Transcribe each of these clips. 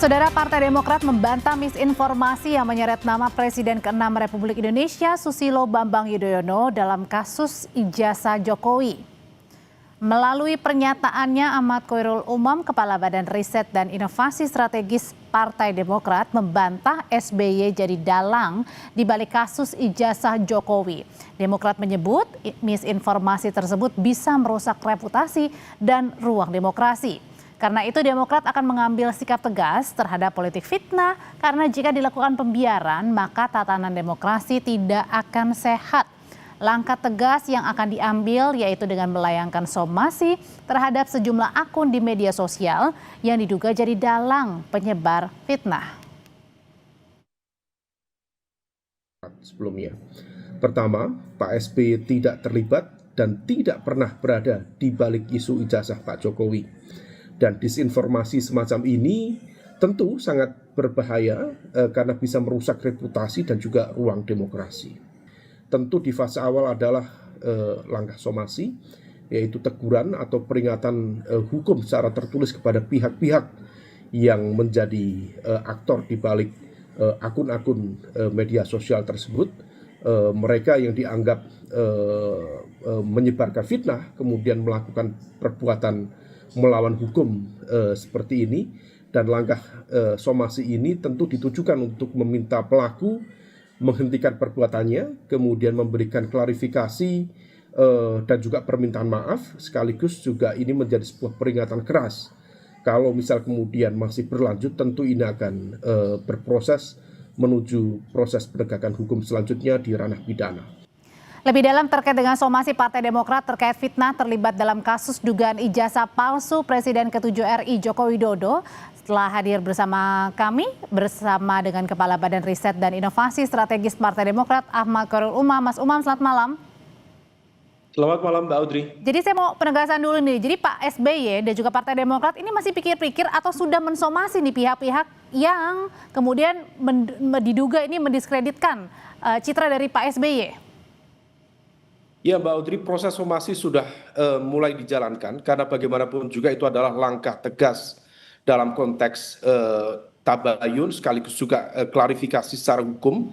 Saudara, Partai Demokrat membantah misinformasi yang menyeret nama Presiden ke-6 Republik Indonesia Susilo Bambang Yudhoyono dalam kasus ijazah Jokowi. Melalui pernyataannya, Ahmad Khoirul Umam, Kepala Badan Riset dan Inovasi Strategis Partai Demokrat, membantah SBY jadi dalang di balik kasus ijazah Jokowi. Demokrat menyebut misinformasi tersebut bisa merusak reputasi dan ruang demokrasi. Karena itu Demokrat akan mengambil sikap tegas terhadap politik fitnah karena jika dilakukan pembiaran maka tatanan demokrasi tidak akan sehat. Langkah tegas yang akan diambil yaitu dengan melayangkan somasi terhadap sejumlah akun di media sosial yang diduga jadi dalang penyebar fitnah. Sebelumnya, pertama, Pak SBY tidak terlibat dan tidak pernah berada di balik isu ijazah Pak Jokowi. Dan disinformasi semacam ini tentu sangat berbahaya karena bisa merusak reputasi dan juga ruang demokrasi. Tentu di fase awal adalah langkah somasi, yaitu teguran atau peringatan hukum secara tertulis kepada pihak-pihak yang menjadi aktor di balik akun-akun media sosial tersebut. Mereka yang dianggap menyebarkan fitnah kemudian melakukan perbuatan melawan hukum seperti ini, dan langkah somasi ini tentu ditujukan untuk meminta pelaku menghentikan perbuatannya, kemudian memberikan klarifikasi dan juga permintaan maaf, sekaligus juga ini menjadi sebuah peringatan keras. Kalau misal kemudian masih berlanjut, tentu ini akan berproses menuju proses penegakan hukum selanjutnya di ranah pidana. Lebih dalam terkait dengan somasi Partai Demokrat terkait fitnah terlibat dalam kasus dugaan ijazah palsu Presiden ke-7 RI Joko Widodo, setelah hadir bersama kami, bersama dengan Kepala Badan Riset dan Inovasi Strategis Partai Demokrat, Ahmad Khoirul Umam. Mas Umam, selamat malam. Selamat malam, Mbak Audrey. Jadi saya mau penegasan dulu nih, jadi Pak SBY dan juga Partai Demokrat ini masih pikir-pikir atau sudah mensomasi nih pihak-pihak yang kemudian diduga ini mendiskreditkan citra dari Pak SBY? Ya, Mbak Audrey, proses somasi sudah mulai dijalankan karena bagaimanapun juga itu adalah langkah tegas dalam konteks tabayun sekaligus juga klarifikasi secara hukum,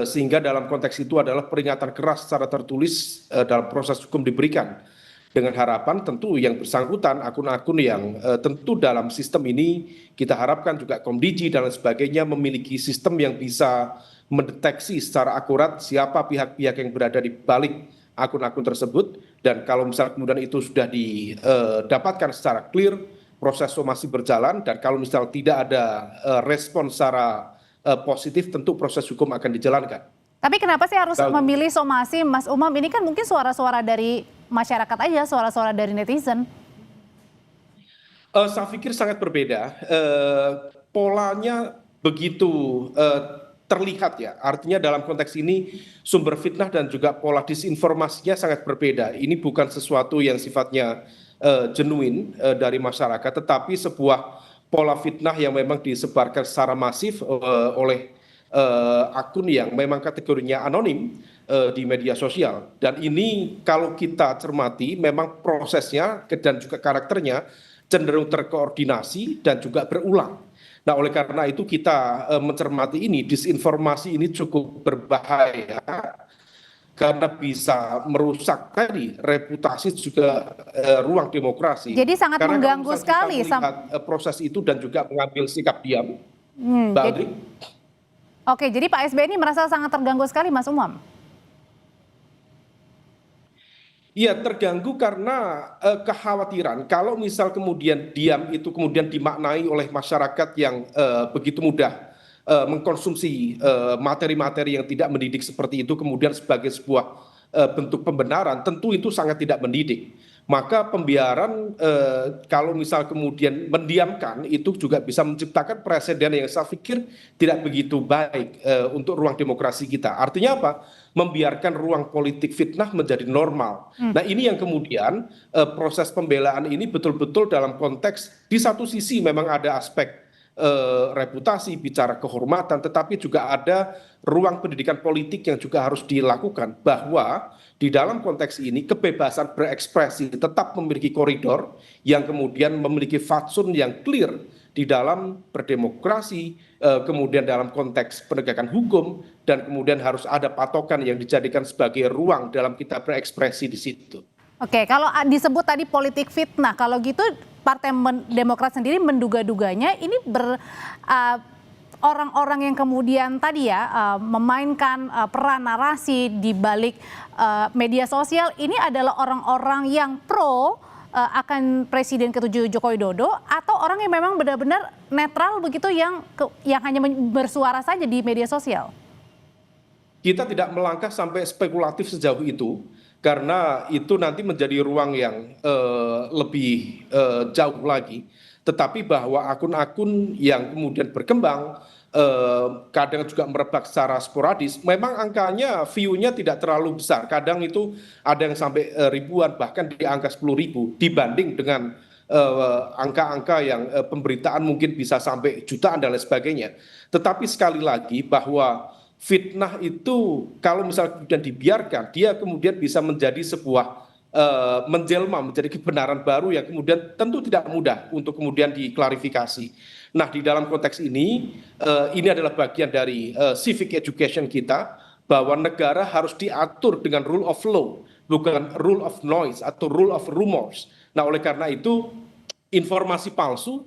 sehingga dalam konteks itu adalah peringatan keras secara tertulis dalam proses hukum diberikan, dengan harapan tentu yang bersangkutan akun-akun yang tentu dalam sistem ini kita harapkan juga Komdiji dan lain sebagainya memiliki sistem yang bisa mendeteksi secara akurat siapa pihak-pihak yang berada di balik akun-akun tersebut, dan kalau misal kemudian itu sudah didapatkan secara clear, proses somasi berjalan, dan kalau misal tidak ada respon secara positif, tentu proses hukum akan dijalankan. Tapi kenapa sih harus memilih somasi, Mas Umam? Ini kan mungkin suara-suara dari masyarakat aja, suara-suara dari netizen. Saya pikir sangat berbeda. Polanya begitu terlihat ya, artinya dalam konteks ini sumber fitnah dan juga pola disinformasinya sangat berbeda. Ini bukan sesuatu yang sifatnya genuine dari masyarakat, tetapi sebuah pola fitnah yang memang disebarkan secara masif oleh akun yang memang kategorinya anonim di media sosial. Dan ini kalau kita cermati memang prosesnya dan juga karakternya cenderung terkoordinasi dan juga berulang. Nah, oleh karena itu kita mencermati ini, disinformasi ini cukup berbahaya karena bisa merusak tadi reputasi juga ruang demokrasi. Jadi sangat karena mengganggu sekali. Kita melihat proses itu dan juga mengambil sikap diam, Mbak Audrey. Oke, jadi Pak SBY ini merasa sangat terganggu sekali, Mas Umam. Iya, terganggu karena kekhawatiran kalau misal kemudian diam itu kemudian dimaknai oleh masyarakat yang begitu mudah mengkonsumsi materi-materi yang tidak mendidik seperti itu kemudian sebagai sebuah bentuk pembenaran, tentu itu sangat tidak mendidik. Maka pembiaran kalau misal kemudian mendiamkan itu juga bisa menciptakan presiden yang saya pikir tidak begitu baik untuk ruang demokrasi kita. Artinya apa? Membiarkan ruang politik fitnah menjadi normal. Nah, ini yang kemudian proses pembelaan ini betul-betul dalam konteks di satu sisi memang ada aspek reputasi, bicara kehormatan, tetapi juga ada ruang pendidikan politik yang juga harus dilakukan, bahwa di dalam konteks ini kebebasan berekspresi tetap memiliki koridor yang kemudian memiliki fatsun yang clear di dalam berdemokrasi, kemudian dalam konteks penegakan hukum, dan kemudian harus ada patokan yang dijadikan sebagai ruang dalam kita berekspresi di situ. Oke, kalau disebut tadi politik fitnah, kalau gitu Partai Demokrat sendiri menduga-duganya ini orang-orang yang kemudian tadi ya memainkan peran narasi di balik media sosial ini adalah orang-orang yang pro akan Presiden ke-7 Joko Widodo, atau orang yang memang benar-benar netral begitu yang hanya bersuara saja di media sosial? Kita tidak melangkah sampai spekulatif sejauh itu, karena itu nanti menjadi ruang yang lebih jauh lagi. Tetapi bahwa akun-akun yang kemudian berkembang, kadang juga merebak secara sporadis, memang angkanya, view-nya tidak terlalu besar. Kadang itu ada yang sampai ribuan, bahkan di angka 10.000, dibanding dengan angka-angka yang pemberitaan mungkin bisa sampai jutaan dan lain sebagainya. Tetapi sekali lagi bahwa fitnah itu kalau misalnya kemudian dibiarkan, dia kemudian bisa menjadi sebuah menjelma menjadi kebenaran baru yang kemudian tentu tidak mudah untuk kemudian diklarifikasi. Nah, di dalam konteks ini adalah bagian dari civic education kita, bahwa negara harus diatur dengan rule of law, bukan rule of noise atau rule of rumors. Nah, oleh karena itu informasi palsu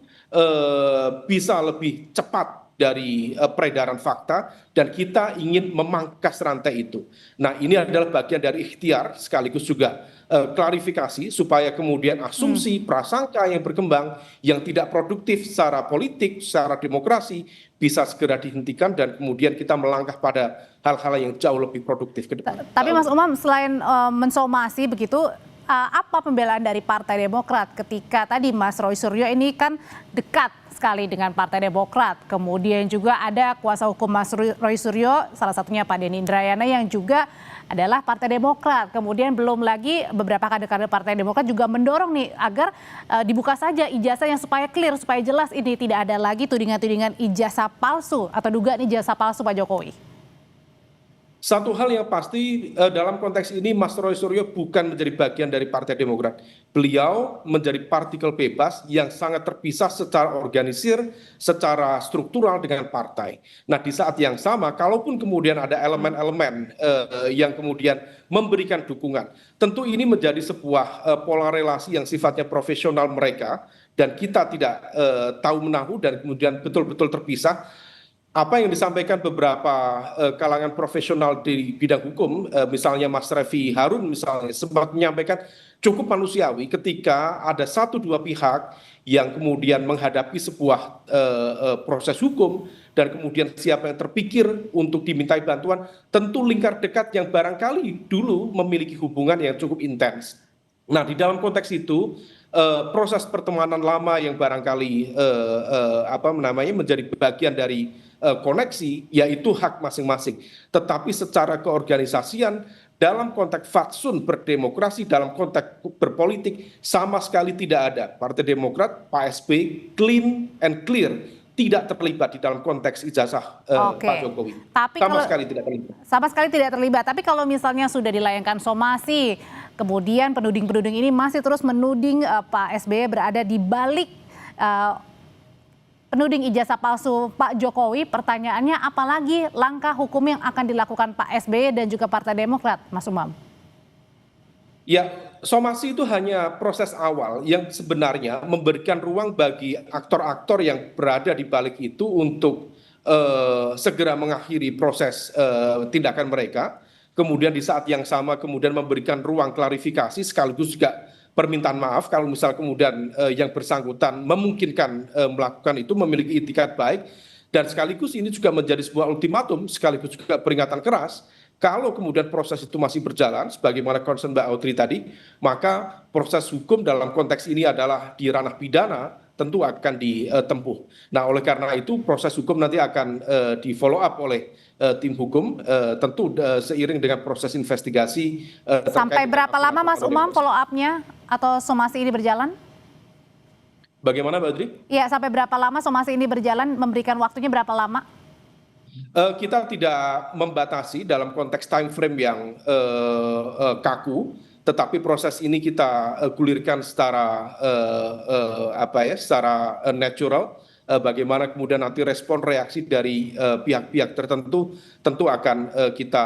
bisa lebih cepat dari peredaran fakta, dan kita ingin memangkas rantai itu. Nah, ini adalah bagian dari ikhtiar sekaligus juga klarifikasi supaya kemudian asumsi prasangka yang berkembang yang tidak produktif secara politik, secara demokrasi bisa segera dihentikan, dan kemudian kita melangkah pada hal-hal yang jauh lebih produktif ke depan. Tapi Mas Umam, selain mensomasi begitu, apa pembelaan dari Partai Demokrat ketika tadi Mas Roy Suryo ini kan dekat sekali dengan Partai Demokrat, kemudian juga ada kuasa hukum Mas Roy Suryo, salah satunya Pak Denny Indrayana yang juga adalah Partai Demokrat, kemudian belum lagi beberapa kader-kader Partai Demokrat juga mendorong nih agar dibuka saja ijazah yang supaya clear, supaya jelas ini tidak ada lagi tudingan-tudingan ijazah palsu atau dugaan ijazah palsu Pak Jokowi. Satu hal yang pasti dalam konteks ini Mas Roy Suryo bukan menjadi bagian dari Partai Demokrat. Beliau menjadi partikel bebas yang sangat terpisah secara organisir, secara struktural dengan partai. Nah, di saat yang sama, kalaupun kemudian ada elemen-elemen yang kemudian memberikan dukungan, tentu ini menjadi sebuah pola relasi yang sifatnya profesional mereka, dan kita tidak tahu menahu dan kemudian betul-betul terpisah. Apa yang disampaikan beberapa kalangan profesional di bidang hukum, misalnya Mas Refy Harun misalnya, sempat menyampaikan cukup manusiawi ketika ada satu dua pihak yang kemudian menghadapi sebuah proses hukum, dan kemudian siapa yang terpikir untuk dimintai bantuan, tentu lingkar dekat yang barangkali dulu memiliki hubungan yang cukup intens. Nah, di dalam konteks itu, proses pertemanan lama yang barangkali menjadi bagian dari koneksi, yaitu hak masing-masing. Tetapi secara keorganisasian, dalam konteks fatsun berdemokrasi, dalam konteks berpolitik, sama sekali tidak ada. Partai Demokrat, Pak SB, clean and clear, tidak terlibat di dalam konteks ijazah Pak Jokowi. Tapi sama sekali tidak terlibat. Sama sekali tidak terlibat. Tapi kalau misalnya sudah dilayangkan somasi, kemudian penuding-penuding ini masih terus menuding Pak SBY berada di balik penuding ijazah palsu Pak Jokowi, pertanyaannya apalagi langkah hukum yang akan dilakukan Pak SBY dan juga Partai Demokrat, Mas Umam? Ya, somasi itu hanya proses awal yang sebenarnya memberikan ruang bagi aktor-aktor yang berada di balik itu untuk segera mengakhiri proses tindakan mereka. Kemudian di saat yang sama kemudian memberikan ruang klarifikasi sekaligus juga permintaan maaf kalau misal kemudian yang bersangkutan memungkinkan melakukan itu, memiliki itikat baik, dan sekaligus ini juga menjadi sebuah ultimatum sekaligus juga peringatan keras. Kalau kemudian proses itu masih berjalan sebagaimana concern Mbak Audrey tadi, maka proses hukum dalam konteks ini adalah di ranah pidana tentu akan ditempuh. Nah, oleh karena itu proses hukum nanti akan di follow up oleh tim hukum, tentu seiring dengan proses investigasi. Sampai berapa lama Mas Umam follow up-nya atau somasi ini berjalan? Bagaimana Mbak Audrey? Ya, sampai berapa lama somasi ini berjalan, memberikan waktunya berapa lama? Kita tidak membatasi dalam konteks time frame yang kaku, tetapi proses ini kita gulirkan secara secara natural. Bagaimana kemudian nanti respon reaksi dari pihak-pihak tertentu tentu akan kita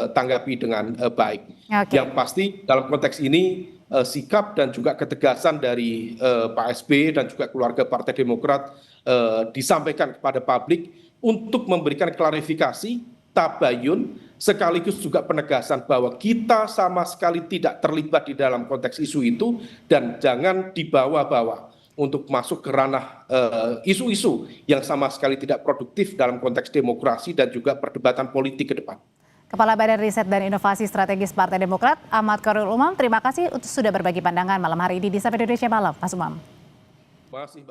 tanggapi dengan baik. Oke. Yang pasti dalam konteks ini sikap dan juga ketegasan dari Pak SBY dan juga keluarga Partai Demokrat disampaikan kepada publik untuk memberikan klarifikasi, tabayun, sekaligus juga penegasan bahwa kita sama sekali tidak terlibat di dalam konteks isu itu dan jangan dibawa-bawa untuk masuk ke ranah isu-isu yang sama sekali tidak produktif dalam konteks demokrasi dan juga perdebatan politik ke depan. Kepala Badan Riset dan Inovasi Strategis Partai Demokrat, Ahmad Khairul Umam, terima kasih sudah berbagi pandangan malam hari ini di Sapa Indonesia Malam, Mas Umam. Terima kasih, Mbak Audrey.